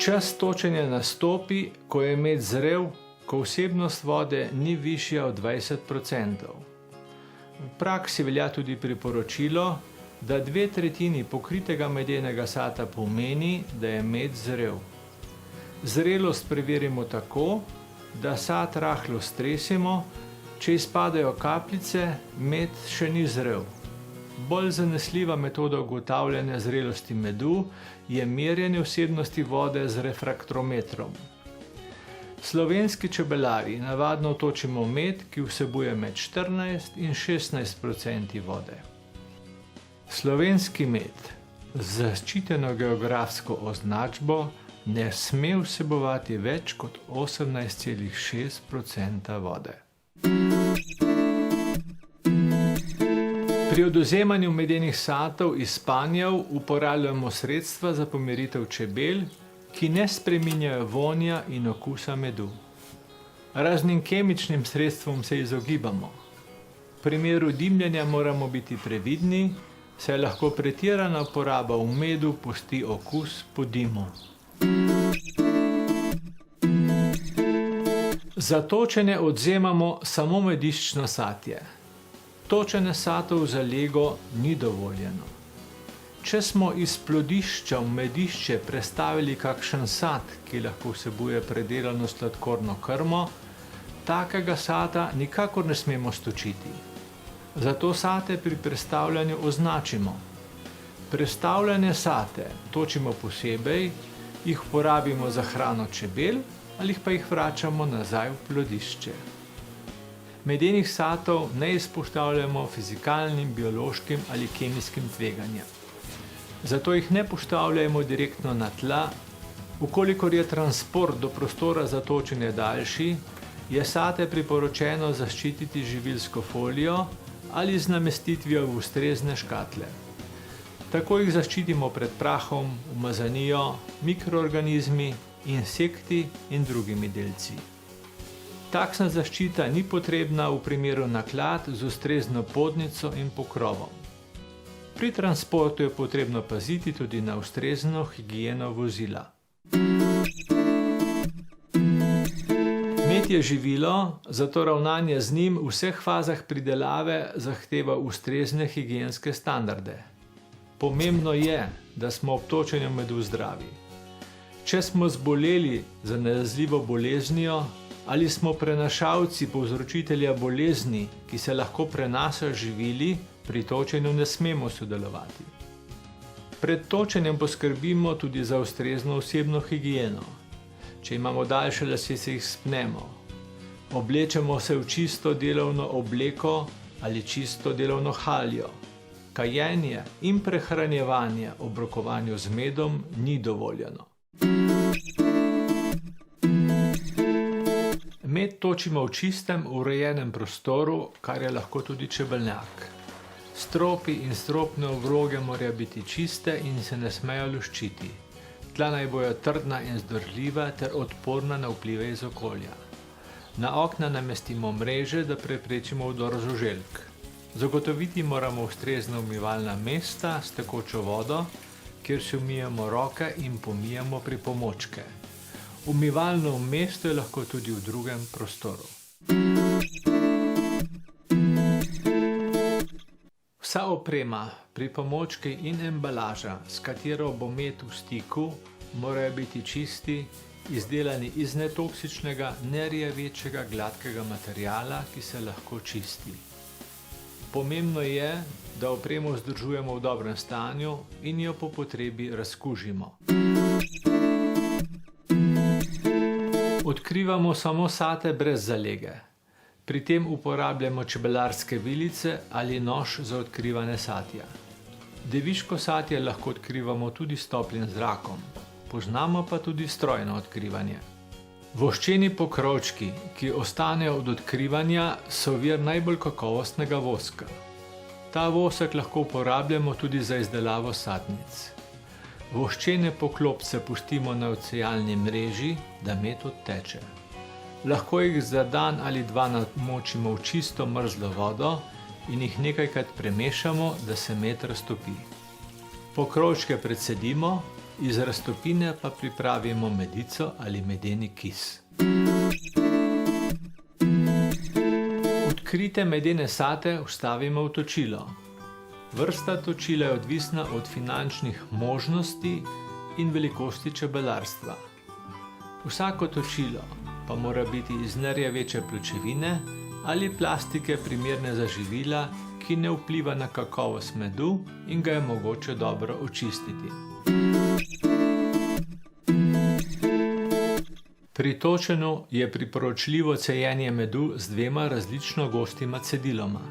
Čas točenja nastopi, ko je med zrel, ko vsebnost vode ni višja od 20%. V praksi velja tudi priporočilo, da 2/3 pokritega medenega sata pomeni, da je med zrel. Zrelost preverimo tako, da sad rahlo stresemo, če izpadajo kapljice, med še ni zrel. Bolj zanesljiva metoda ugotavljanja zrelosti medu je merjenje vsebnosti vode z refraktometrom. Slovenski čebelarji navadno točimo med, ki vsebuje med 14 in 16% vode. Slovenski med z zaščiteno geografsko označbo ne sme vsebovati več kot 18,6% vode. Pri odvzemanju medenih satov iz panjev uporabljamo sredstva za pomiritev čebel, ki ne spreminjajo vonja in okusa medu. Raznim kemičnim sredstvom se izogibamo. V primeru dimljenja moramo biti previdni, saj lahko pretirana uporaba v medu pusti okus po dimu. Za točenje odvzemamo samo mediščno satje. Točenje satov za lego ni dovoljeno. Če smo iz plodišča v medišče prestavili kakšen sad, ki lahko vsebuje predelano sladkorno krmo, takega sada nikakor ne smemo stočiti. Zato sate pri prestavljanju označimo. Prestavljene sate točimo posebej, jih uporabimo za hrano čebel ali pa jih vračamo nazaj v plodišče. Medenih satov ne izpostavljamo fizikalnim, biološkim ali kemijskim tveganjem. Zato jih ne postavljajmo direktno na tla. Ukolikor je transport do prostora za točenje daljši, je sate priporočeno zaščititi z živilsko folijo ali z namestitvijo v ustrezne škatle. Tako jih zaščitimo pred prahom, umazanijo, mikroorganizmi, insekti in drugimi delci. Takšna zaščita ni potrebna v primeru naklad z ustrezno podnico in pokrovom. Pri transportu je potrebno paziti tudi na ustrezno higieno vozila. Med je živilo, zato ravnanje z njim v vseh fazah pridelave zahteva ustrezne higienske standarde. Pomembno je, da smo ob točenju medu zdravi. Če smo zboleli za nalezljivo boleznijo ali smo prenašalci povzročitelja bolezni, ki se lahko prenaša z živili, pri točenju ne smemo sodelovati. Pred točenjem poskrbimo tudi za ustrezno osebno higieno. Če imamo daljše lase, se jih spnemo. Oblečemo se v čisto delovno obleko ali čisto delovno haljo. Kajenje in prehranjevanje ob rokovanju z medom ni dovoljeno. Med točimo v čistem, urejenem prostoru, kar je lahko tudi čebelnjak. Stropi in stropne obroge morajo biti čiste in se ne smejo luščiti. Tla naj bojo trdna in zdržljiva ter odporna na vplive iz okolja. Na okna namestimo mreže, da preprečimo vdor žuželk. Zagotoviti moramo ustrezna umivalna mesta s tekočo vodo, kjer si umijemo roke in pomijemo pripomočke. Umivalno mesto je lahko tudi v drugem prostoru. Vsa oprema, pripomočki in embalaža, s katero bo med v stiku, morajo biti čisti, izdelani iz netoksičnega, nerjavečega, gladkega materiala, ki se lahko čisti. Pomembno je, da opremo vzdržujemo v dobrem stanju in jo po potrebi razkužimo. Odkrivamo samo sate brez zalege. Pri tem uporabljamo čebelarske vilice ali nož za odkrivanje satja. Deviško satje lahko odkrivamo tudi s toplim zrakom. Poznamo pa tudi strojno odkrivanje. Voščeni pokrovčki, ki ostanejo od odkrivanja, so vir najbolj kakovostnega voska. Ta vosek lahko uporabljamo tudi za izdelavo satnic. Voščene poklopce pustimo na odsejalni mreži, da med odteče. Lahko jih za dan ali dva namočimo v čisto mrzlo vodo in jih nekajkrat premešamo, da se med raztopi. Pokrovčke precedimo, Iz raztopine pa pripravimo medico ali medeni kis. Odkrite medene sate vstavimo v točilo. Vrsta točila je odvisna od finančnih možnosti in velikosti čebelarstva. Vsako točilo pa mora biti iz nerjaveče pločevine ali plastike primerne za živila, ki ne vpliva na kakovost medu in ga je mogoče dobro očistiti. Pri točenju je priporočljivo cejenje medu z 2 različno gostima cediloma.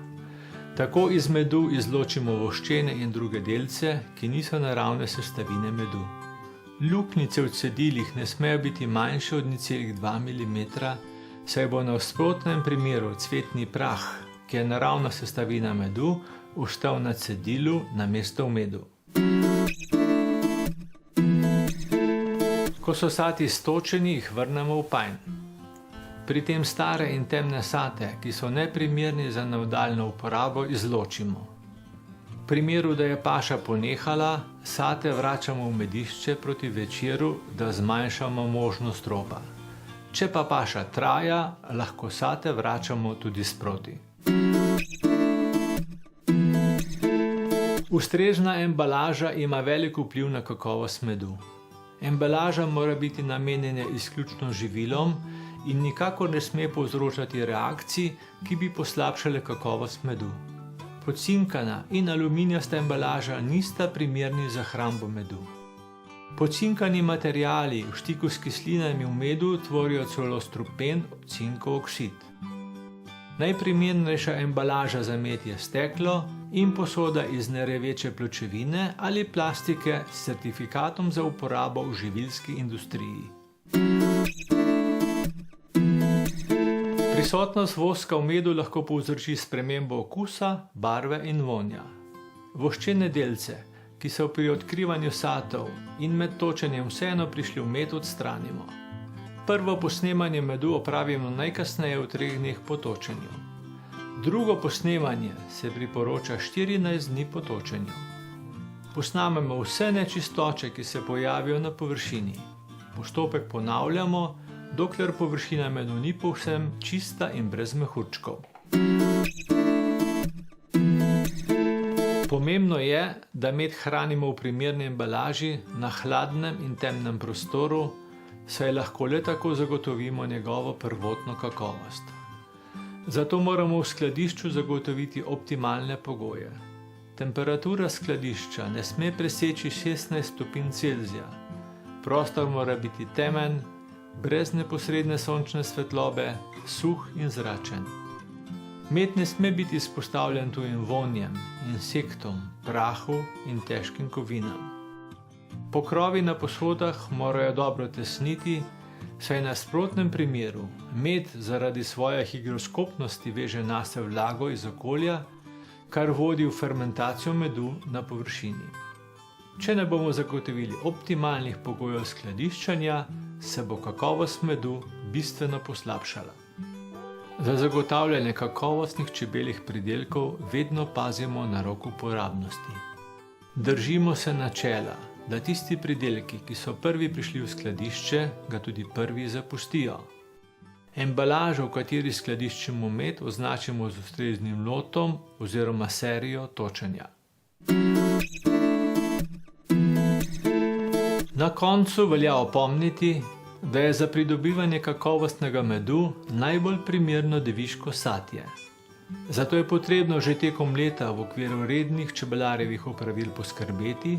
Tako iz medu izločimo voščene in druge delce, ki niso naravne sestavine medu. Luknjice v cedilih ne smejo biti manjše od 0,2 mm, saj bo na nasprotnem primeru cvetni prah, ki je naravna sestavina medu, ostal na cedilu namesto v medu. Ko so sati stočeni, jih vrnemo v pajn. Pri tem stare in temne sate, ki so neprimerni za nadaljnjo uporabo, izločimo. V primeru, da je paša ponehala, sate vračamo v medišče proti večeru, da zmanjšamo možnost ropa. Če pa paša traja, lahko sate vračamo tudi sproti. Ustrezna embalaža ima velik vpliv na kakovost medu. Embalaža mora biti namenjena izključno živilom in nikakor ne sme povzročati reakcij, ki bi poslabšale kakovost medu. Pocinkana in aluminijasta embalaža nista primerni za hrambo medu. Pocinkani materiali v stiku s kislinami v medu tvorijo celo strupen cinkov oksid. Najprimernejša embalaža za med je steklo in posoda iz nerjaveče pločevine ali plastike s certifikatom za uporabo v živilski industriji. Prisotnost voska v medu lahko povzroči spremembo okusa, barve in vonja. Voščene delce, ki so pri odkrivanju satov in med točenjem vseeno prišli v med, odstranimo. Prvo posnemanje medu opravimo najkasneje v 3 dneh po točenju. Drugo posnemanje se priporoča 14 dni po točenju. Posnamemo vse nečistoče, ki se pojavijo na površini. Postopek ponavljamo, dokler površina medu ni povsem čista in brez mehurčkov. Pomembno je, da med hranimo v primerni embalaži na hladnem in temnem prostoru, saj lahko le tako zagotovimo njegovo prvotno kakovost. Zato moramo v skladišču zagotoviti optimalne pogoje. Temperatura skladišča ne sme preseči 16 stopinj Celzija. Prostor mora biti temen, brez neposredne sončne svetlobe, suh in zračen. Med ne sme biti izpostavljen tujim vonjem, insektom, prahu in težkim kovinam. Pokrovi na posodah morajo dobro tesniti, saj v nasprotnem primeru med zaradi svoje higroskopnosti veže nase vlago iz okolja, kar vodi v fermentacijo medu na površini. Če ne bomo zagotovili optimalnih pogojev skladiščenja, se bo kakovost medu bistveno poslabšala. Za zagotavljanje kakovostnih čebeljih pridelkov vedno pazimo na rok uporabnosti. Držimo se načela, da tisti pridelki, ki so prvi prišli v skladišče, ga tudi prvi zapustijo. Embalažo, v kateri skladiščimo med, označimo z ustreznim lotom oziroma serijo točenja. Na koncu velja opomniti, da je za pridobivanje kakovostnega medu najbolj primerno deviško satje. Zato je potrebno že tekom leta v okviru rednih čebelarjevih opravil poskrbeti,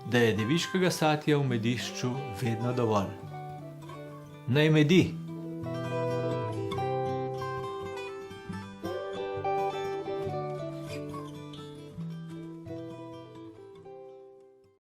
da je deviškega satja v medišču vedno dovolj. Naj medi!